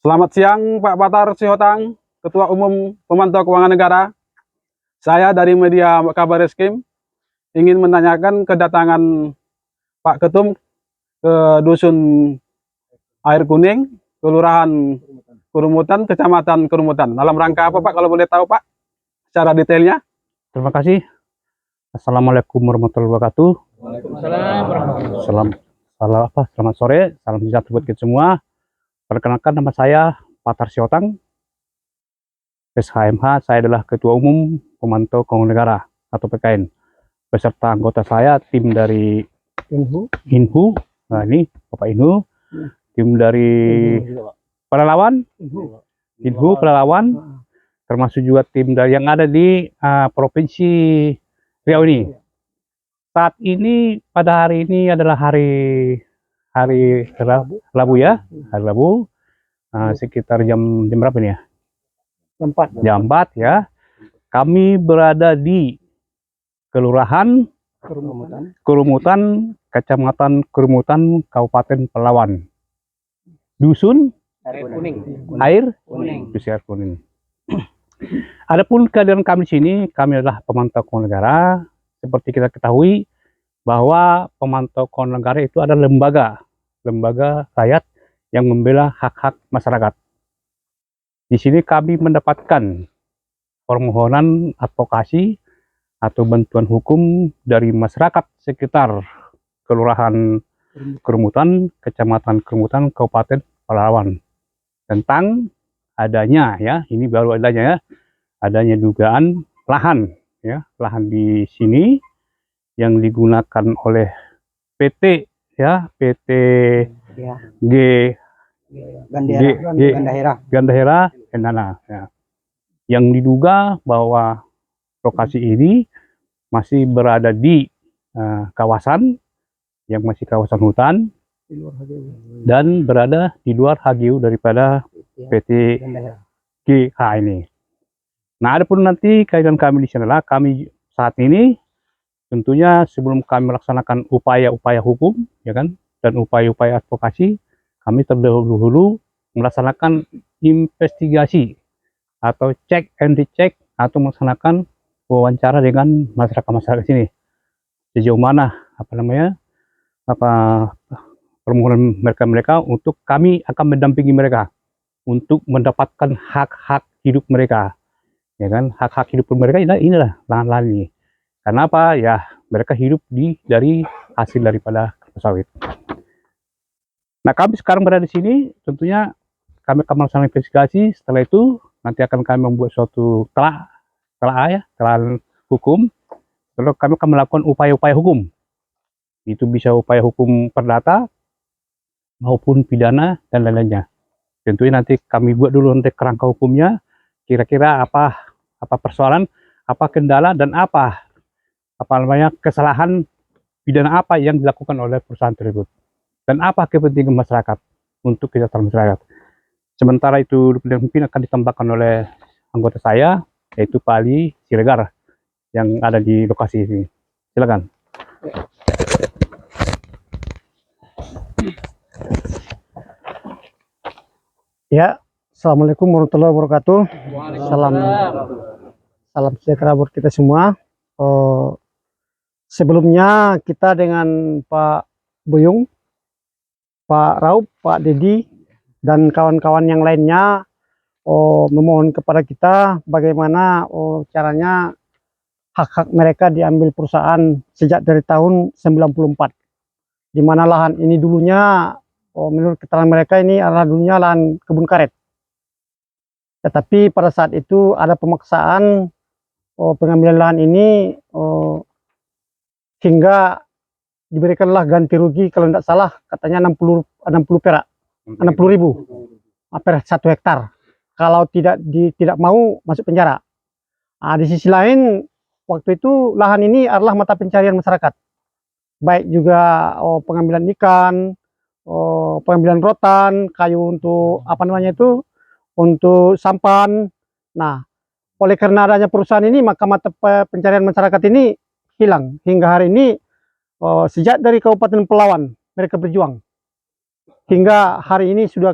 Selamat siang Pak Batar Sihotang, Ketua Umum Pemantau Keuangan Negara. Saya dari media Kabar Eskrim ingin menanyakan kedatangan Pak Ketum ke Dusun Air Kuning, Kelurahan Kurumutan, Kecamatan Kurumutan. Dalam rangka apa Pak, kalau boleh tahu Pak, secara detailnya? Terima kasih. Assalamualaikum warahmatullahi wabarakatuh. Waalaikumsalam. Selamat sore, salam sejahtera buat kita semua. Perkenalkan, nama saya Batar Sihotang, SHMH. Saya adalah Ketua Umum Pemantau Keuangan Negara atau PKN. Beserta anggota saya, tim dari Inhu. Nah, ini Bapak Inhu. Tim dari Pelalawan, Inhu Pelalawan, termasuk juga tim dari yang ada di Provinsi Riau ini. Saat ini, pada hari ini adalah hari Rabu ya, hari Rabu, sekitar jam berapa nih ya? Jam 4 ya. Kami berada di Kelurahan Kurumutan, Kecamatan Kurumutan, Kabupaten Pelalawan. Dusun Air Kuning. Adapun kehadiran kami di sini, kami adalah pemantau keuangan negara. Seperti kita ketahui bahwa pemantau keuangan negara itu adalah lembaga rakyat yang membela hak-hak masyarakat. Di sini kami mendapatkan permohonan advokasi atau bantuan hukum dari masyarakat sekitar Kelurahan Kurumutan, Kecamatan Kurumutan, Kabupaten Pelalawan, tentang adanya ya, ini baru adanya ya, adanya dugaan lahan ya, lahan di sini yang digunakan oleh PT ya, PT Gandahera Endana ya, yang diduga bahwa lokasi ini masih berada di kawasan yang masih kawasan hutan dan berada di luar HGU daripada PT GH ini. Nah, adapun nanti kaitan kami di sini adalah kami saat ini tentunya sebelum kami melaksanakan upaya-upaya hukum ya kan, dan upaya-upaya advokasi, kami terdahulu dulu melaksanakan investigasi atau cek and recheck atau melaksanakan wawancara dengan masyarakat sini. Sejauh mana permohonan mereka untuk kami akan mendampingi mereka untuk mendapatkan hak-hak hidup mereka. Ya kan, hak-hak hidup mereka inilah lahan-lahan ini. Karena apa? Ya, mereka hidup dari hasil daripada kelapa sawit. Nah, kami sekarang berada di sini, tentunya kami akan melaksanakan investigasi. Setelah itu nanti akan kami membuat suatu telah hukum. Lalu kami akan melakukan upaya-upaya hukum. Itu bisa upaya hukum perdata maupun pidana dan lain-lainnya. Tentunya nanti kami buat dulu nanti kerangka hukumnya, kira-kira apa persoalan, apa kendala, dan apa kesalahan pidana apa yang dilakukan oleh perusahaan tersebut, dan apa kepentingan masyarakat untuk kesejahteraan masyarakat. Sementara itu mungkin akan ditambahkan oleh anggota saya, yaitu Pak Ali Siregar yang ada di lokasi ini. Silakan. Ya, assalamualaikum warahmatullahi wabarakatuh. Salam sejahtera buat kita semua. Sebelumnya kita dengan Pak Buyung, Pak Raup, Pak Dedi, dan kawan-kawan yang lainnya memohon kepada kita bagaimana caranya hak-hak mereka diambil perusahaan sejak dari tahun 94, di mana lahan ini dulunya menurut keterangan mereka ini adalah dulunya lahan kebun karet. Tetapi pada saat itu ada pemaksaan pengambilan lahan ini hingga diberikanlah ganti rugi, kalau tidak salah katanya 60 perak, 60.000 per 1 hektar. Kalau tidak mau masuk penjara. Nah, di sisi lain waktu itu lahan ini adalah mata pencarian masyarakat, baik juga pengambilan ikan, pengambilan rotan, kayu untuk untuk sampan. Nah, oleh karena adanya perusahaan ini, maka mata pencarian masyarakat ini hilang. Hingga hari ini, sejak dari Kabupaten Pelalawan mereka berjuang, hingga hari ini sudah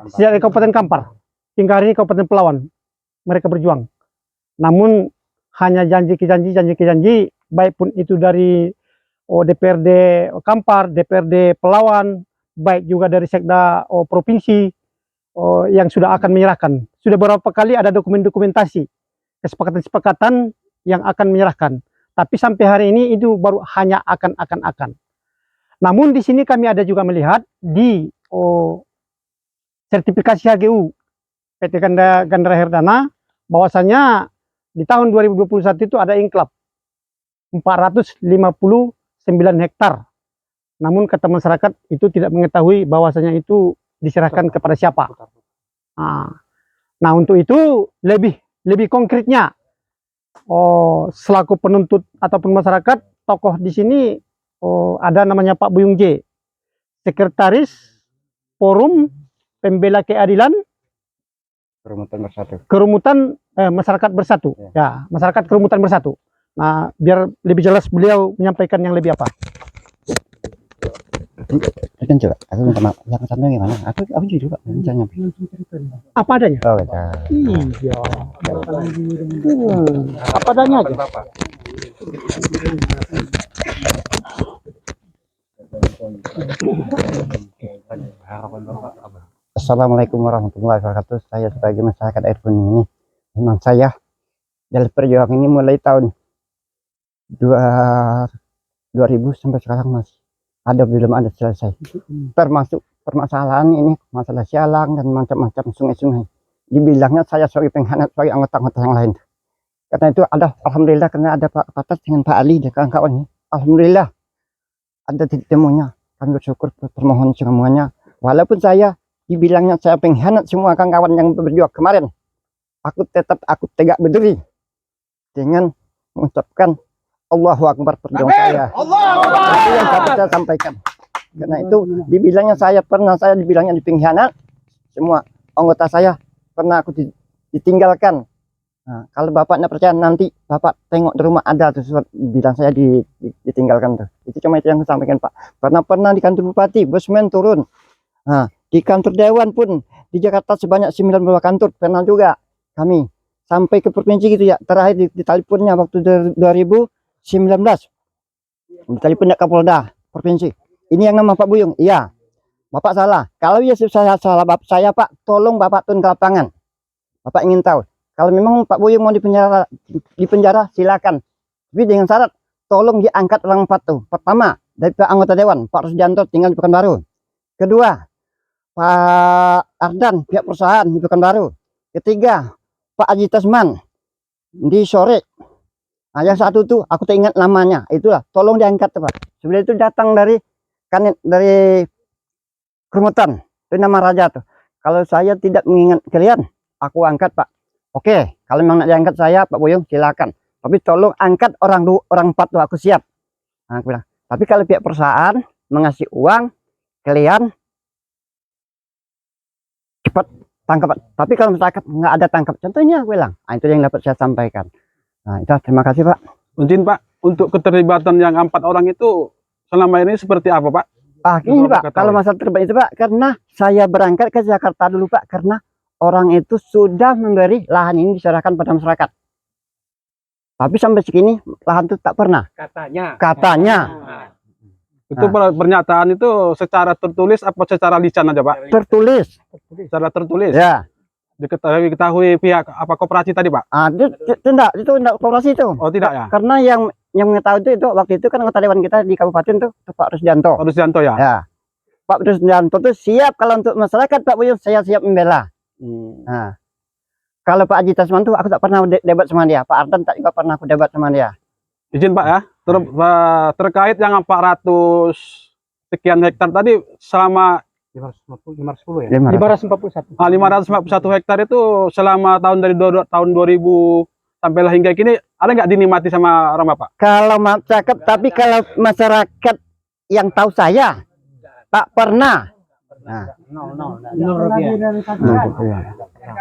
sejak dari Kabupaten Kampar hingga hari ini Kabupaten Pelawan mereka berjuang. Namun hanya janji ke janji, baik pun itu dari DPRD Kampar, DPRD Pelawan, baik juga dari Sekda provinsi yang sudah akan menyerahkan. Sudah beberapa kali ada dokumentasi kesepakatan yang akan menyerahkan. Tapi sampai hari ini itu baru hanya akan. Namun di sini kami ada juga melihat di sertifikasi HGU PT Gandara Herdana bahwasanya di tahun 2021 itu ada ingklap 459 hektar. Namun kata masyarakat itu tidak mengetahui bahwasanya itu diserahkan kepada siapa. Nah untuk itu lebih konkretnya selaku penuntut ataupun masyarakat, tokoh di sini ada namanya Pak Buyung J, Sekretaris Forum Pembela Keadilan Kerumutan Masyarakat Bersatu. Ya, Masyarakat Kerumutan Bersatu. Nah, biar lebih jelas beliau menyampaikan yang lebih apa. Kan coba, aku minta maaf. Yang sampai gimana? Aku juga misalnya. Apa adanya? Oh, betul. Iya. Apa adanya aja. Assalamualaikum warahmatullahi wabarakatuh. Saya sebagai masyarakat air kuning ini, memang saya dalam perjuangan ini mulai tahun 2000 sampai sekarang belum ada selesai. Termasuk permasalahan ini, masalah sialang dan macam-macam sungai-sungai. Dibilangnya saya sebagai pengkhianat sebagai anggota-anggota yang lain. Karena itu alhamdulillah karena ada Pak Patas dengan Pak Ali dan kawan-kawan ini. Alhamdulillah ada titik temunya. Kami bersyukur permohon semuanya. Walaupun saya dibilangnya saya pengkhianat semua kawan-kawan yang berjuang kemarin, aku tegak berdiri dengan mengucapkan Allahu Akbar perjuangan saya. Itu yang saya sampaikan. Karena itu dibilangnya saya dibilangnya di pengkhianat, semua anggota saya pernah aku ditinggalkan. Nah, kalau Bapak tidak percaya nanti Bapak tengok di rumah ada tuh bilang saya ditinggalkan tuh. Itu cuma itu yang saya sampaikan Pak. Pernah di kantor Bupati, bosmen turun. Nah, di kantor Dewan pun di Jakarta sebanyak 92 kantor pernah juga kami sampai ke provinsi gitu ya. Terakhir di teleponnya waktu 2019 di telepon Kapolda provinsi. Ini yang nama Pak Buyung. Iya, Bapak salah. Kalau ya saya salah, saya Pak, tolong Bapak turun ke lapangan. Bapak ingin tahu. Kalau memang Pak Buyung mau di penjara silakan. Tapi dengan syarat tolong diangkat orang 4 tuh. Pertama dari Pak anggota Dewan Pak Rusdianto tinggal di Pekanbaru. Kedua Pak Ardan pihak perusahaan di Pekanbaru. Ketiga Pak Aji Tasman di Sore. Nah, yang satu tuh aku tak ingat namanya. Itulah tolong diangkat Pak. Sebenarnya itu datang dari Kerumutan. Itu nama raja tuh. Kalau saya tidak mengingat kalian, aku angkat Pak. Oke, kalau memang nak diangkat saya Pak Buyung silakan. Tapi tolong angkat orang 4 tuh aku siap. Nah, aku bilang. Tapi kalau pihak perusahaan mengasih uang, kalian cepat tangkap. Tapi kalau masyarakat nggak ada tangkap, contohnya aku bilang. Nah, itu yang dapat saya sampaikan. Nah, itu terima kasih Pak. Izin Pak, untuk keterlibatan yang 4 orang itu selama ini seperti apa Pak? Ini Pak, kalau masalah terbaik itu Pak, karena saya berangkat ke Jakarta dulu Pak, karena orang itu sudah memberi lahan ini diserahkan pada masyarakat. Tapi sampai segini lahan itu tak pernah. Katanya. Itu pernyataan itu secara tertulis apa secara lisan aja Pak? Tertulis. Secara tertulis. Ya. Diketahui pihak apa koperasi tadi Pak? Itu enggak koperasi itu. Oh tidak ya? Karena yang mengetahui itu waktu itu kan anggota dewan kita di kabupaten tuh Pak Rusdianto. Pak Rusdianto ya? Ya. Pak Rusdianto tuh siap kalau untuk masyarakat Pak Buyung saya siap membela. Nah, kalau Pak Aji Tasman tuh aku tak pernah debat sama dia. Pak Ardan tak juga pernah aku debat sama dia. Izin Pak ya, terkait yang 400 sekian hektar tadi selama 541 hektar itu selama tahun 2000 sampailah hingga kini ada nggak dinikmati sama orang Bapak? Kalau masyarakat, tapi kalau masyarakat yang tahu saya tak pernah. Nah,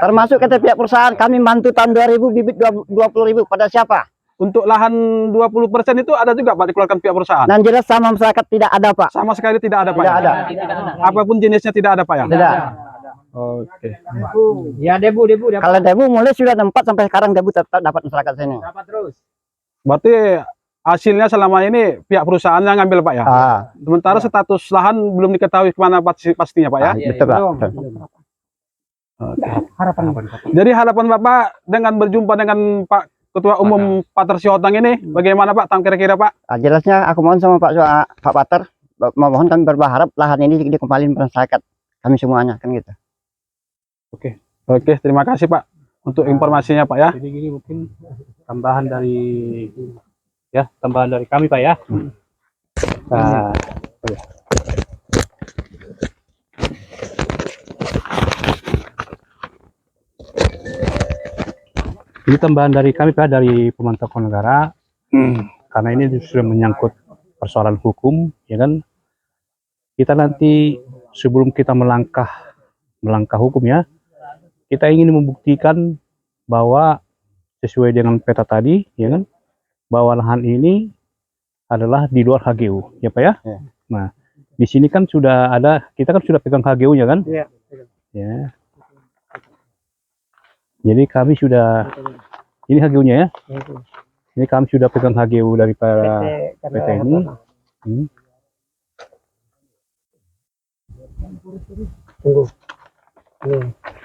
termasuk kata pihak perusahaan kami bantu tahun 2000 bibit 20.000 pada siapa? Untuk lahan 20% itu ada juga Pak dikeluarkan pihak perusahaan? Dan jelas sama masyarakat tidak ada Pak. Sama sekali tidak ada Pak? Tidak ada. Apapun jenisnya tidak ada Pak ya? Tidak. Oke. Ya debu dapat. Kalau debu mulai sudah 4 sampai sekarang debu tetap dapat masyarakat sini. Dapat terus. Berarti hasilnya selama ini pihak perusahaan yang ngambil Pak ya. Sementara status lahan belum diketahui kemana pastinya Pak ya. Betul Pak. Harapan Jadi harapan Bapak dengan berjumpa dengan Pak Ketua Umum Pater Sihotang ini bagaimana Pak? Kira-kira Pak? Jelasnya aku mohon sama Pak Pater, mohon kami berharap lahan ini dikembalikan masyarakat kami semuanya kan gitu. Oke, terima kasih Pak untuk informasinya Pak ya. Jadi gini mungkin tambahan dari kami Pak ya. Nah, ini tambahan dari kami Pak, dari Pemantau Keuangan Negara. Karena ini sudah menyangkut persoalan hukum, ya kan. Kita nanti sebelum kita melangkah hukum ya, kita ingin membuktikan bahwa sesuai dengan peta tadi, ya kan, bahwa lahan ini adalah di luar HGU, ya Pak ya. Nah, di sini kan sudah ada, kita kan sudah pegang HGU-nya kan? Iya. Ya. Jadi kami sudah, ini HGU-nya ya. Ini kami sudah pegang HGU daripada PT ini. Tunggu. Udah.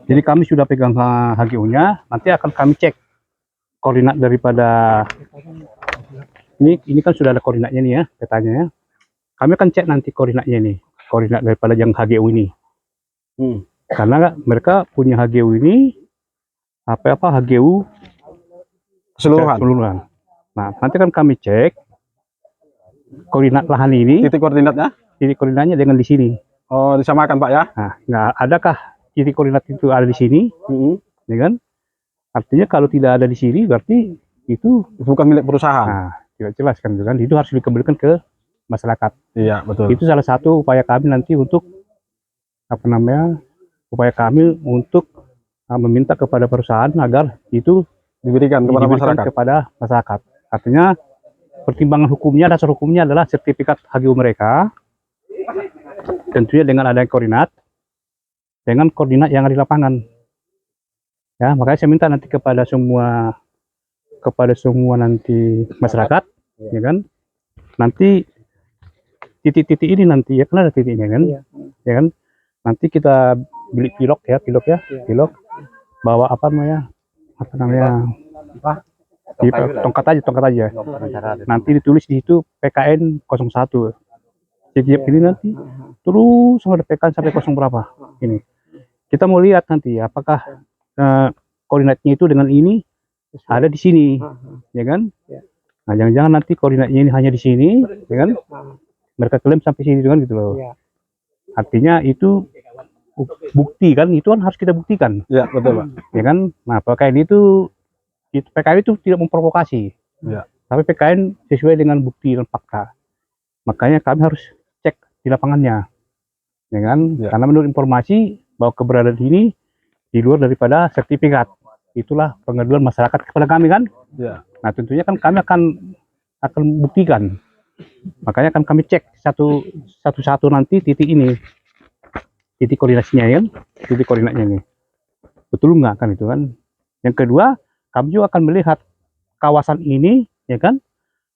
Jadi kami sudah pegang HGU-nya, nanti akan kami cek koordinat daripada ini kan sudah ada koordinatnya nih ya, petanya ya. Kami akan cek nanti koordinatnya nih, koordinat daripada yang HGU ini. Karena mereka punya HGU ini HGU keseluruhan. Nah, nanti kan kami cek koordinat lahan ini, titik koordinatnya dengan di sini. Oh, disamakan Pak ya. Nah, adakah titik koordinat itu ada di sini? Ya kan? Artinya kalau tidak ada di sini berarti itu bukan milik perusahaan. Nah, tidak jelas kan, itu harus dikembalikan ke masyarakat. Iya, betul. Itu salah satu upaya kami nanti untuk meminta kepada perusahaan agar itu diberikan kepada masyarakat. Artinya pertimbangan hukumnya, dasar hukumnya adalah sertifikat HGU mereka, tentunya dengan adanya koordinat yang ada di lapangan. Ya, makanya saya minta nanti kepada semua nanti masyarakat, ya kan, nanti titik-titik ini nanti ya, kan ada titiknya kan, ya kan, nanti kita beli pilok bawa tongkat aja, nanti ditulis di situ PKN 01. Setiap ini nanti terus ada PKN sampai 0 berapa ini. Kita mau lihat nanti apakah koordinatnya itu dengan ini ada di sini, ya kan? Nah, jangan-jangan nanti koordinatnya ini hanya di sini, ya kan? Mereka klaim sampai sini kan gitu loh. Artinya itu bukti kan, itu kan harus kita buktikan. Ya, betul Pak. Ya kan? Nah, PKN itu tidak memprovokasi. Ya. Tapi PKN sesuai dengan bukti dan fakta. Makanya kami harus cek di lapangannya. Ya kan? Ya. Karena menurut informasi bahwa keberadaan ini di luar daripada sertifikat. Itulah pengaduan masyarakat kepada kami kan. Ya. Nah, tentunya kan kami akan buktikan. Makanya akan kami cek satu-satu nanti titik ini. Titik koordinasinya ya, titik koordinatnya ini. Betul nggak kan itu kan? Yang kedua, kami juga akan melihat kawasan ini, ya kan?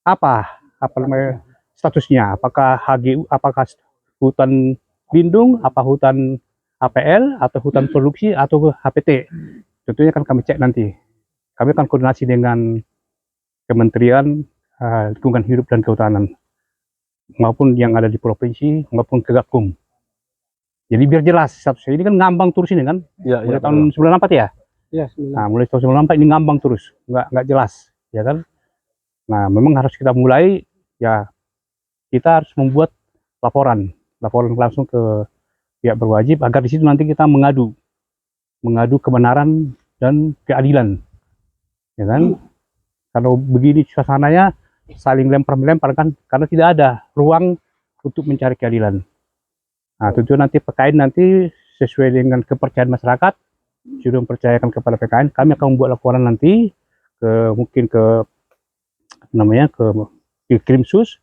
Apa namanya statusnya? Apakah HGU, apakah hutan lindung, apa hutan APL, atau hutan produksi, atau HPT? Tentunya akan kami cek nanti. Kami akan koordinasi dengan Kementerian Lingkungan Hidup dan Kehutanan, maupun yang ada di provinsi, maupun Kegakum. Jadi biar jelas statusnya. Ini kan ngambang terus ini kan, mulai tahun 94 ya? Iya, Nah, mulai tahun 94 ini ngambang terus, nggak jelas, ya kan? Nah, memang harus kita mulai, ya kita harus membuat laporan langsung ke pihak berwajib agar di situ nanti kita mengadu kebenaran dan keadilan, ya kan? Kalau begini suasananya saling lempar kan, karena tidak ada ruang untuk mencari keadilan. Nah, tentu nanti PKN nanti sesuai dengan kepercayaan masyarakat sudah mempercayakan kepada PKN, kami akan membuat laporan nanti mungkin ke Krimsus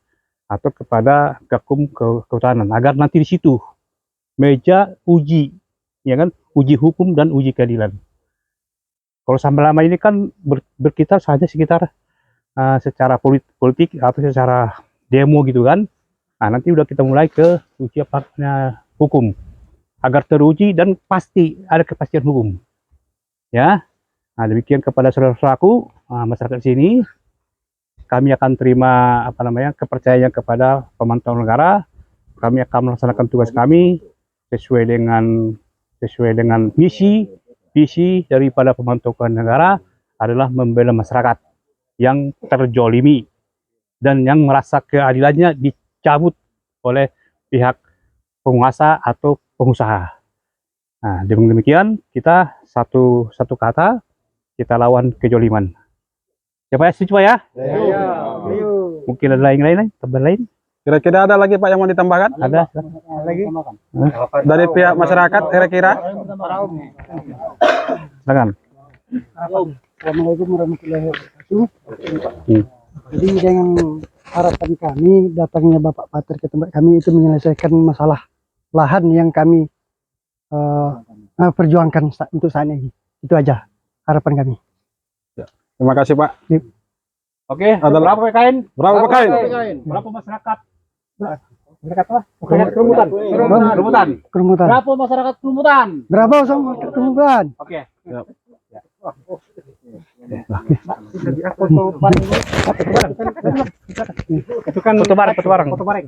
atau kepada Gakum Kehutanan agar nanti di situ meja uji, ya kan, uji hukum dan uji keadilan. Kalau sampai lama ini kan berkitar saja sekitar secara politik atau secara demo gitu kan. Nah, nanti udah kita mulai ke uji aparatnya hukum agar teruji dan pasti ada kepastian hukum. Ya, nah demikian kepada saudara-saudaraku masyarakat sini, kami akan terima kepercayaan kepada pemantau negara. Kami akan melaksanakan tugas kami sesuai dengan misi visi daripada pemantau negara adalah membela masyarakat yang terjolimi dan yang merasa keadilannya dicabut oleh pihak penguasa atau pengusaha. Nah, demikian kita satu kata kita lawan kejoliman. Ya Pak ya, setuju Pak ya? Mungkin ada lain tambahan lain? Kira-kira ada lagi Pak yang mau ditambahkan? Ada? Lagi? Dari pihak masyarakat kira-kira? Silakan. Assalamualaikum warahmatullahi wabarakatuh. Jadi dengan harapan kami datangnya Bapak Pater ke tempat kami itu menyelesaikan masalah lahan yang kami perjuangkan untuk saat ini. Itu aja harapan kami. Terima kasih Pak. Oke, Ada berapa PKN? Berapa PKN? Berapa masyarakat? Masyarakat apa? Kerumutan. Kerumutan. Berapa masyarakat kerumutan? Berapa sama kerumutan? Oke. Itu kan Foto bareng.